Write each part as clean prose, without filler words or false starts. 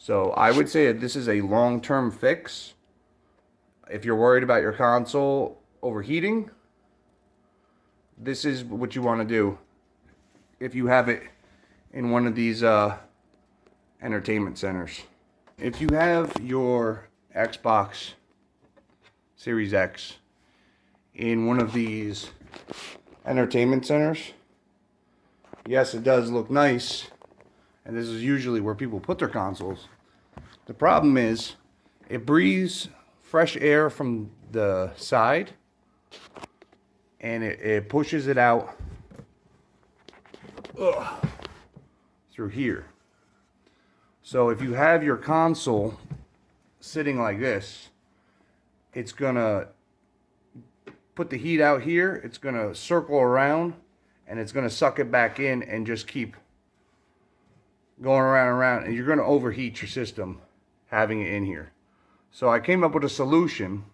So I would say that this is a long-term fix. If you're worried about your console overheating, this is what you want to do if you have it in one of these entertainment centers. If you have your Xbox Series X in one of these entertainment centers, yes, it does look nice, and this is usually where people put their consoles. The problem is it breathes fresh air from the side, and it pushes it out through here. So if you have your console sitting like this, it's gonna put the heat out here, it's gonna circle around, and it's gonna suck it back in and just keep going around and around, and you're gonna overheat your system having it in here. So I came up with a solution,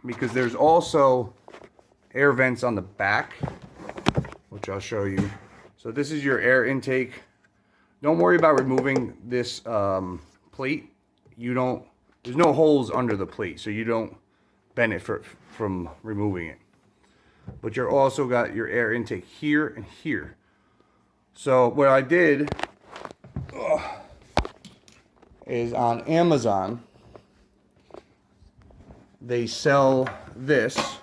because there's also air vents on the back, which I'll show you. So this is your air intake. Don't worry about removing this plate. There's no holes under the plate, so you don't benefit from removing it. But you're also got your air intake here and here. So what I did is on Amazon, they sell this.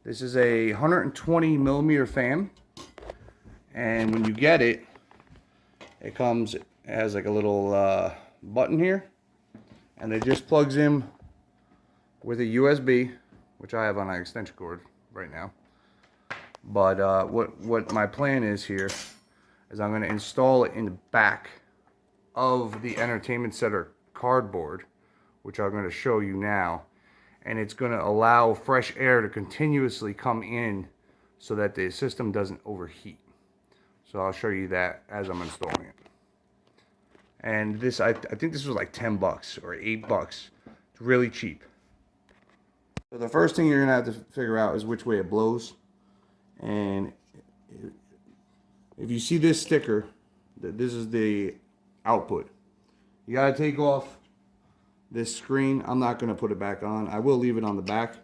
This is a 120 millimeter fan, and when you get it, it comes as like a little button here, and it just plugs in with a USB, which I have on an extension cord right now. But what my plan is here is I'm going to install it in the back of the entertainment center cardboard, which I'm going to show you now, and it's going to allow fresh air to continuously come in so that the system doesn't overheat. So I'll show you that as I'm installing it. And this, I think this was like 10 bucks or 8 bucks. It's really cheap. So the first thing you're gonna have to figure out is which way it blows. And if you see this sticker, this is the output. You gotta take off this screen. I'm not gonna put it back on. I will leave it on the back,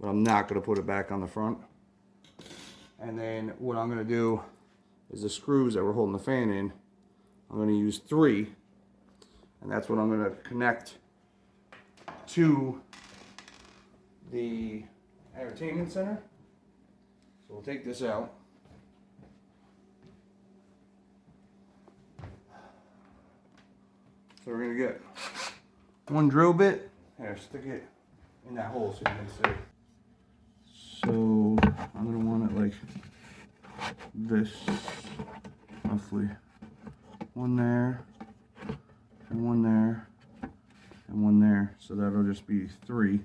but I'm not gonna put it back on the front. And then what I'm gonna do is the screws that we're holding the fan in, I'm going to use 3, and that's what I'm going to connect to the entertainment center. So we'll take this out. So we're going to get one drill bit. Here, stick it in that hole so you can see. So I'm going to want it like this, roughly. One there, and one there, and one there. So that'll just be 3,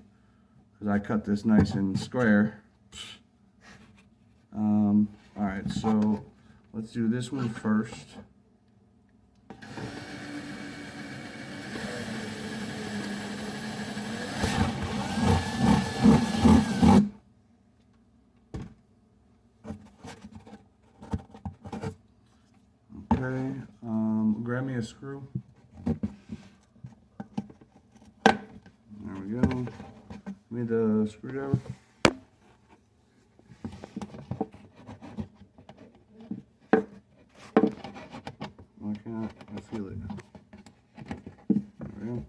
because I cut this nice and square. Alright, so let's do this one first. Okay, grab me a screw. There we go. Give me the screwdriver. Why can't I feel it? There we go.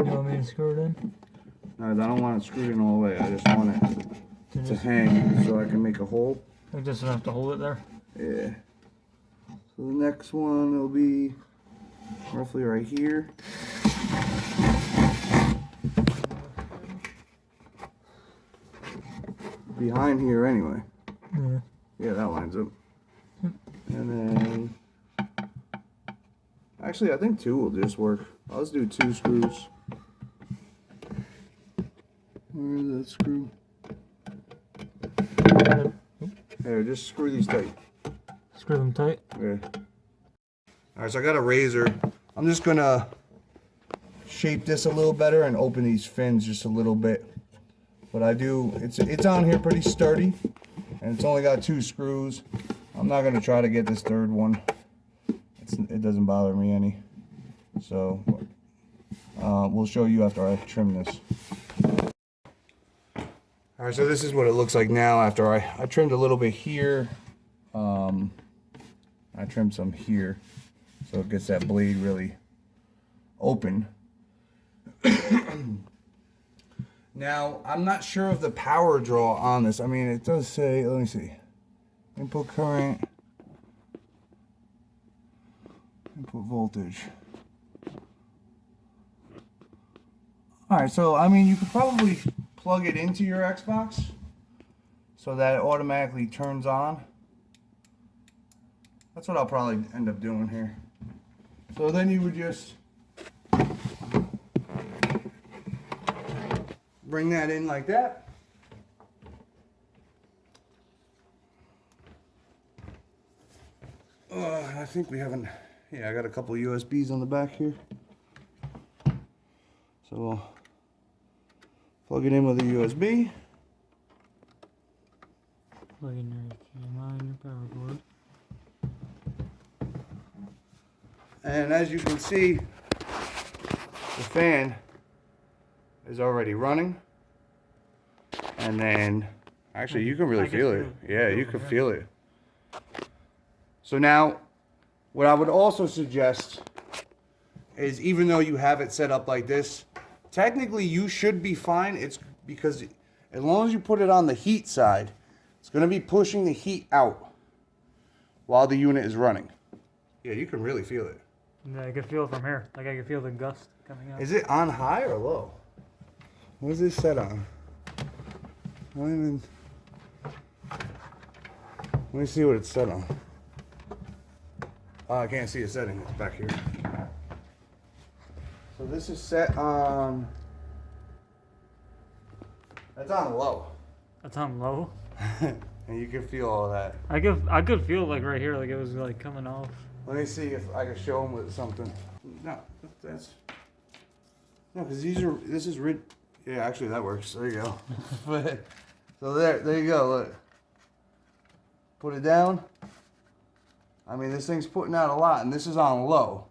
You want me to screw it in? No, I don't want it screwed in all the way. I just want it to hang so I can make a hole. I just don't have to hold it there. Yeah. So the next one will be roughly right here. Behind here anyway. Yeah. Yeah, that lines up. And then, actually I think 2 will just work. I'll just do 2 screws. Where is that screw? There, just screw these tight. Screw them tight. Okay. Alright, so I got a razor. I'm just gonna shape this a little better and open these fins just a little bit. But I do, it's on here pretty sturdy, and it's only got 2 screws. I'm not gonna try to get this 3rd one. it doesn't bother me any. So we'll show you after I trim this. All right, so this is what it looks like now after I trimmed a little bit here. I trimmed some here, so it gets that blade really open. Now, I'm not sure of the power draw on this. I mean, it does say, let me see, input current, input voltage. All right, so I mean, you could probably plug it into your Xbox so that it automatically turns on. That's what I'll probably end up doing here. So then you would just bring that in like that. I think we haven't, yeah, I got a couple of USBs on the back here. So we'll plug it in with a USB. Plug in your HDMI and your power cord. And as you can see, the fan is already running. And then, actually, you can really feel it. Yeah, you can feel it. So now, what I would also suggest is, even though you have it set up like this, technically you should be fine. It's because as long as you put it on the heat side, it's going to be pushing the heat out while the unit is running. Yeah, you can really feel it. Yeah, I can feel it from here. Like I can feel the gust coming out. Is it on high or low? What is this set on? Let me see what it's set on. Oh, I can't see the setting. It's back here. So this is set on. That's on low. That's on low. And you can feel all that. I could feel it like right here, like it was like coming off. Let me see if I can show them with something. No, that's no, because this is rid. Yeah, actually that works. There you go. But so there you go. Look, put it down. I mean, this thing's putting out a lot, and this is on low.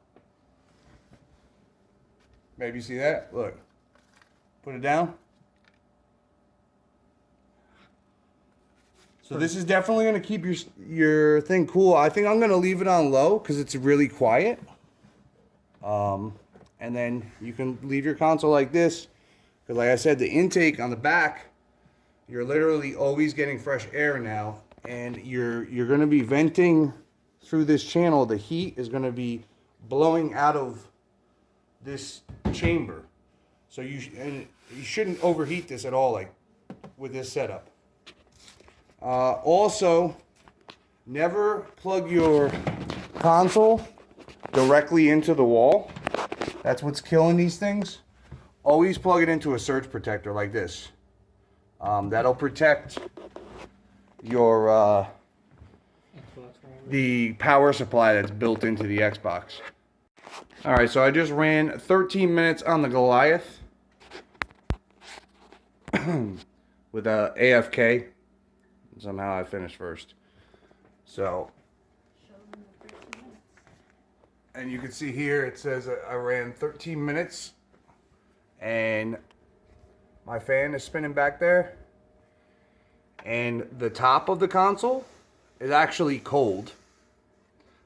Maybe you see that? Look, put it down. So this is definitely going to keep your thing cool. I think I'm going to leave it on low because it's really quiet. And then you can leave your console like this. Because like I said, the intake on the back, you're literally always getting fresh air now. And you're going to be venting through this channel. The heat is going to be blowing out of this chamber. So you shouldn't overheat this at all, like with this setup. Also, never plug your console directly into the wall. That's what's killing these things. Always plug it into a surge protector like this. That'll protect your the power supply that's built into the Xbox. Alright, so I just ran 13 minutes on the Goliath with a AFK. Somehow I finished first. So, and you can see here it says I ran 13 minutes and my fan is spinning back there. And the top of the console is actually cold.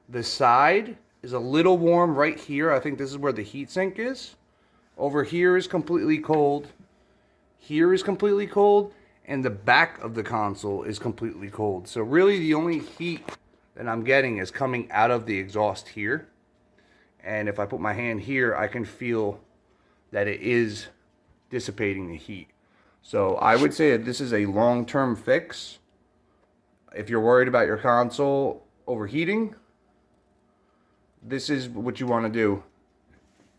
The side is a little warm right here. I think this is where the heatsink is. Over here is completely cold. Here is completely cold. And the back of the console is completely cold. So really the only heat that I'm getting is coming out of the exhaust here. And if I put my hand here, I can feel that it is dissipating the heat. So I would say that this is a long-term fix. If you're worried about your console overheating, this is what you want to do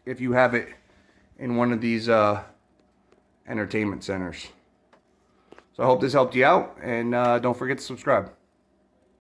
if you have it in one of these entertainment centers. So I hope this helped you out, and don't forget to subscribe.